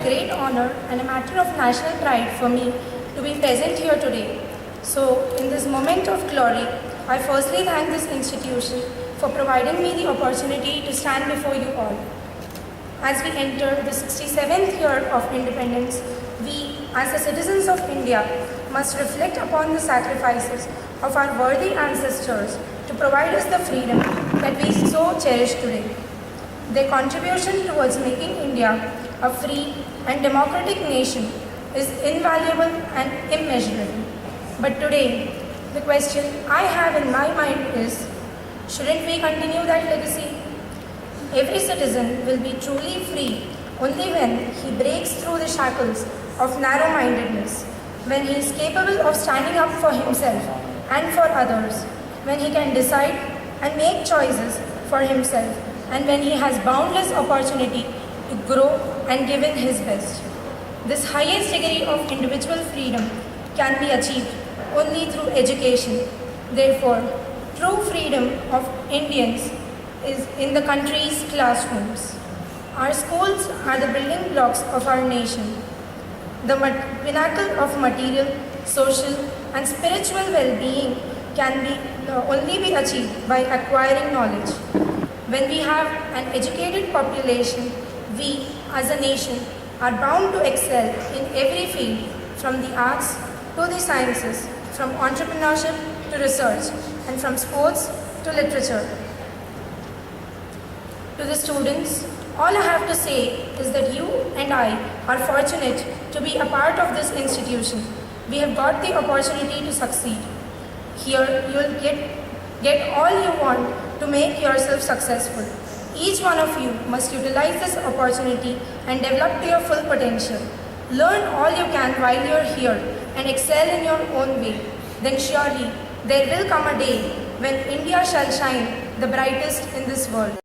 Great honor and a matter of national pride for me to be present here today. So, in this moment of glory, I firstly thank this institution for providing me the opportunity to stand before you all. As we enter the 67th year of independence, we, as the citizens of India, must reflect upon the sacrifices of our worthy ancestors to provide us the freedom that we so cherish today. Their contribution towards making India a free and democratic nation is invaluable and immeasurable. But today, the question I have in my mind is, shouldn't we continue that legacy? Every citizen will be truly free only when he breaks through the shackles of narrow-mindedness, when he is capable of standing up for himself and for others, when he can decide and make choices for himself, and when he has boundless opportunity to grow and give in his best. This highest degree of individual freedom can be achieved only through education. Therefore, true freedom of Indians is in the country's classrooms. Our schools are the building blocks of our nation. The pinnacle of material, social, and spiritual well-being can only be achieved by acquiring knowledge. When we have an educated population, we as a nation are bound to excel in every field, from the arts to the sciences, from entrepreneurship to research, and from sports to literature. To the students, all I have to say is that you and I are fortunate to be a part of this institution. We have got the opportunity to succeed. Here you will get all you want to make yourself successful. Each one of you must utilize this opportunity and develop to your full potential. Learn all you can while you are here and excel in your own way. Then surely there will come a day when India shall shine the brightest in this world.